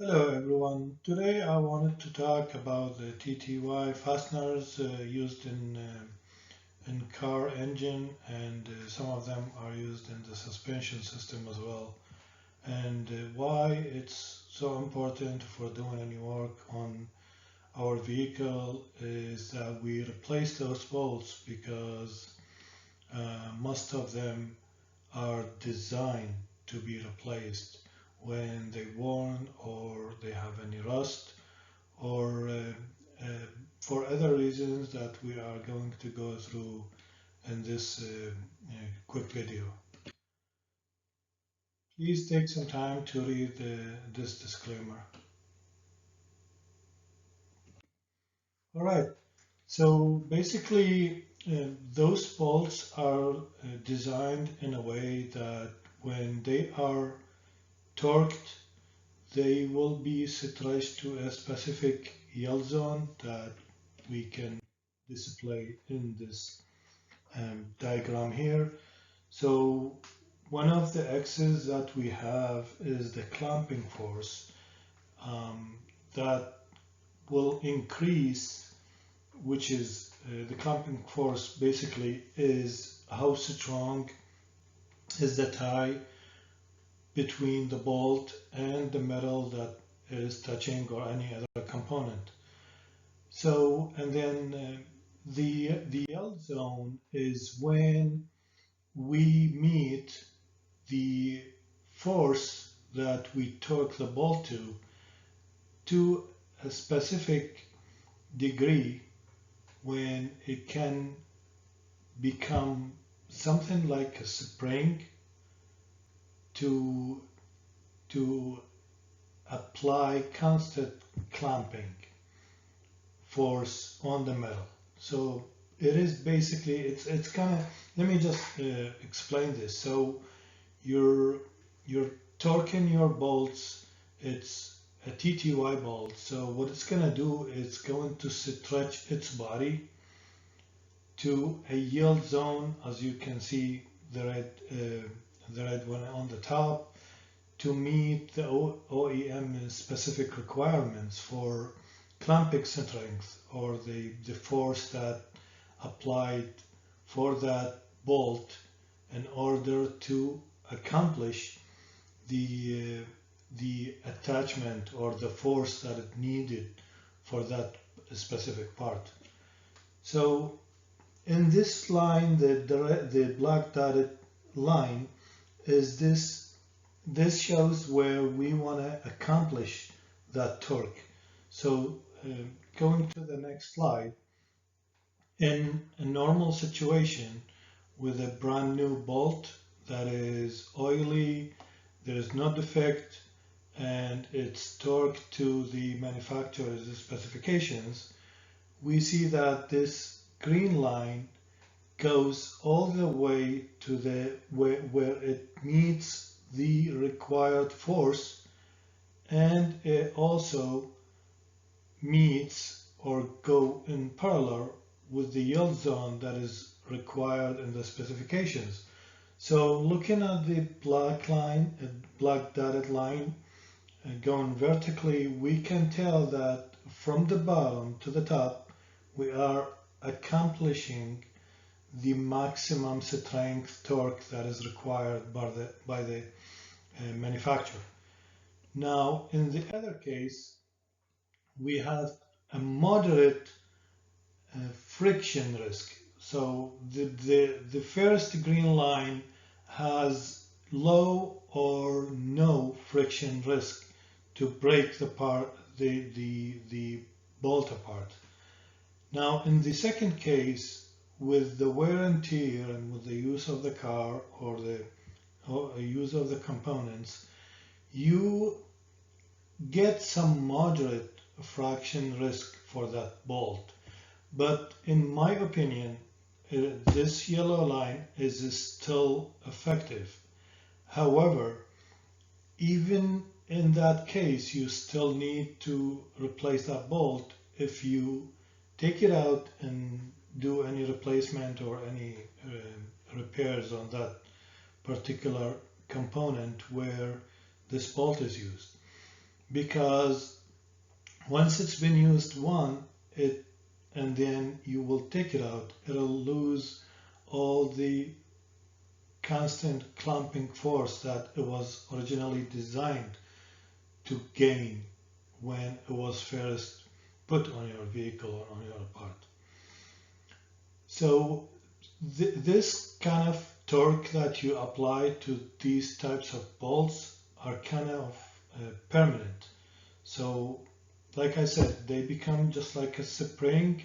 Hello everyone. Today I wanted to talk about the TTY fasteners used in car engine, and some of them are used in the suspension system as well, and why it's so important for doing any work on our vehicle is that we replace those bolts because most of them are designed to be replaced when they worn or they have any rust or for other reasons that we are going to go through in this quick video. Please take some time to read this disclaimer. All right, so basically those bolts are designed in a way that when they are torqued, they will be stretched to a specific yield zone that we can display in this diagram here. So one of the axes that we have is the clamping force that will increase, which is the clamping force basically is how strong is the tie between the bolt and the metal that is touching or any other component. So, and then the yield zone is when we meet the force that we torque the bolt to a specific degree when it can become something like a spring to to apply constant clamping force on the metal. So it is basically it's kind of, let me just explain this. So you're torquing your bolts. It's a TTY bolt. So what it's gonna do is it's going to stretch its body to a yield zone, as you can see the red one on the top, to meet the OEM specific requirements for clamping strength or the force that applied for that bolt in order to accomplish the the attachment or the force that it needed for that specific part. So in this line, the black dotted line is this shows where we want to accomplish that torque. So going to the next slide, in a normal situation with a brand new bolt that is oily, there is no defect, and it's torqued to the manufacturer's specifications, we see that this green line goes all the way to the where it meets the required force, and it also meets or go in parallel with the yield zone that is required in the specifications. So looking at the black line, black dotted line, going vertically, we can tell that from the bottom to the top, we are accomplishing the maximum strength torque that is required by the manufacturer. Now, in the other case, we have a moderate friction risk. So the first green line has low or no friction risk to break the bolt apart. Now, in the second case, with the wear and tear and with the use of the car or the use of the components, you get some moderate fraction risk for that bolt. But in my opinion, this yellow line is still effective. However, even in that case, you still need to replace that bolt if you take it out and do any replacement or any repairs on that particular component where this bolt is used. because once it's been used it and then you will take it out, it'll lose all the constant clamping force that it was originally designed to gain when it was first put on your vehicle or on your part. So this kind of torque that you apply to these types of bolts are kind of permanent. So like I said, they become just like a spring.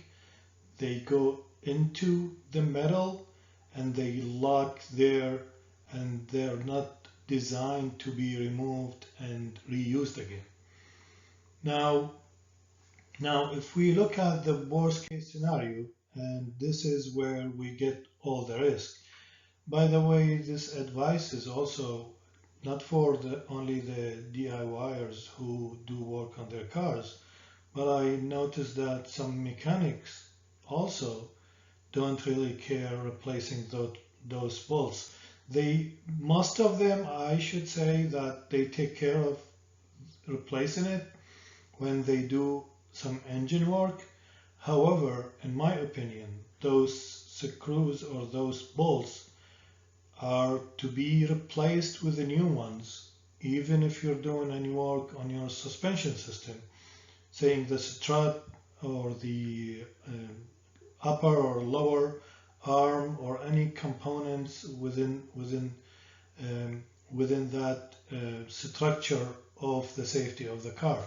They go into the metal and they lock there, and they're not designed to be removed and reused again. Now if we look at the worst case scenario, and this is where we get all the risk. By the way, this advice is also not for only the DIYers who do work on their cars, but I noticed that some mechanics also don't really care replacing those bolts. Most of them, I should say, that they take care of replacing it when they do some engine work. However, in my opinion, those screws or those bolts are to be replaced with the new ones, even if you're doing any work on your suspension system, saying the strut or the upper or lower arm or any components within that structure of the safety of the car.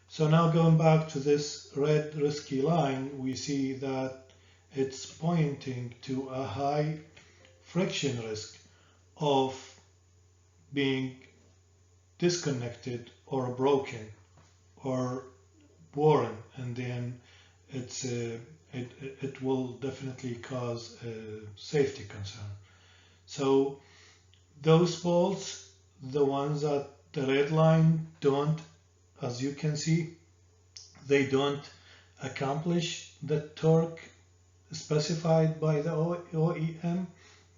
So now going back to this red risky line, we see that it's pointing to a high friction risk of being disconnected or broken or worn, and then it will definitely cause a safety concern. So those bolts, the ones that the red line don't, as you can see, they don't accomplish the torque specified by the OEM.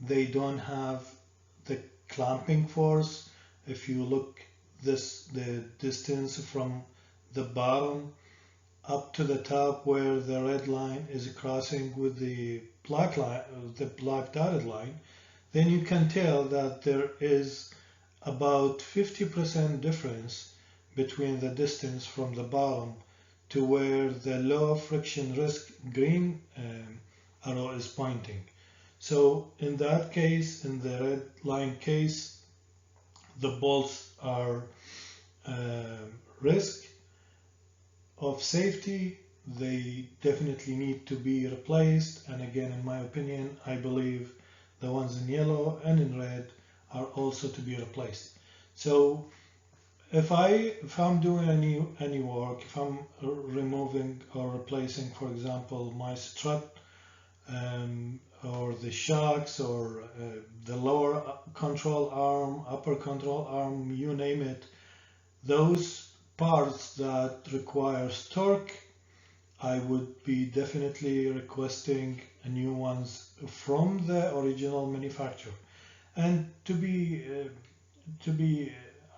They don't have the clamping force. If you look the distance from the bottom up to the top where the red line is crossing with the black line, the black dotted line, then you can tell that there is about 50% difference between the distance from the bottom to where the low friction risk green arrow is pointing. So in that case, in the red line case, the bolts are risk of safety. They definitely need to be replaced, and again, in my opinion, I believe the ones in yellow and in red are also to be replaced. So if I'm doing any work, if I'm removing or replacing, for example, my strut or the shocks or the lower control arm, upper control arm, you name it, those parts that requires torque, I would be definitely requesting new ones from the original manufacturer. And to be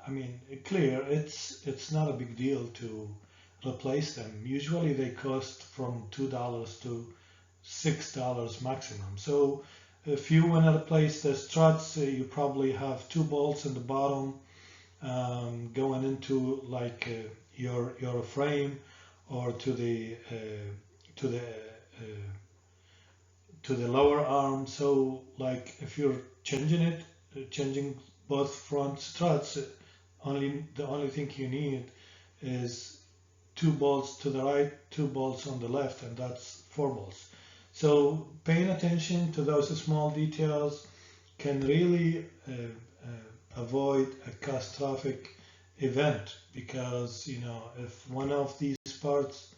I mean, clear, it's not a big deal to replace them. Usually they cost from $2 to $6 maximum. So if you want to replace the struts, you probably have two bolts in the bottom going into like your frame or to the lower arm. So like if you're changing both front struts, the only thing you need is two bolts to the right, two bolts on the left, and that's four bolts. So paying attention to those small details can really avoid a catastrophic event, because if one of these parts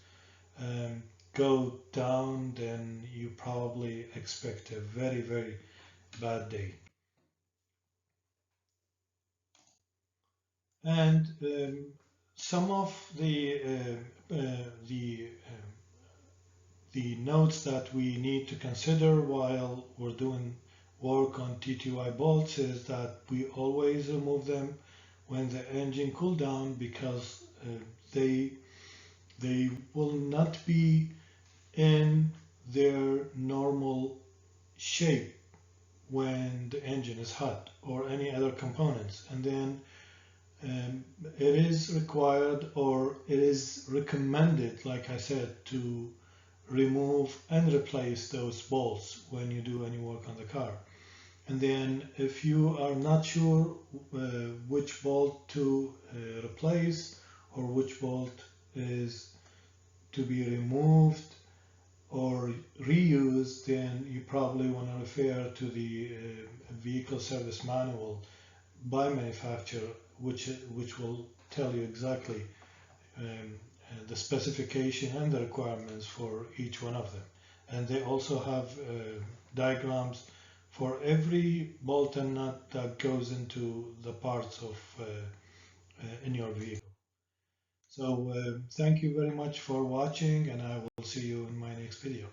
go down, then you probably expect a very, very bad day. And some of the notes that we need to consider while we're doing work on TTY bolts is that we always remove them when the engine cool down, because they will not be in their normal shape when the engine is hot or any other components. And then it is required or it is recommended, like I said, to remove and replace those bolts when you do any work on the car. And then if you are not sure which bolt to replace or which bolt is to be removed or reused, then you probably want to refer to the vehicle service manual by manufacturer, which will tell you exactly the specification and the requirements for each one of them. And they also have diagrams for every bolt and nut that goes into the parts of in your vehicle. So thank you very much for watching, and I will see you in my next video.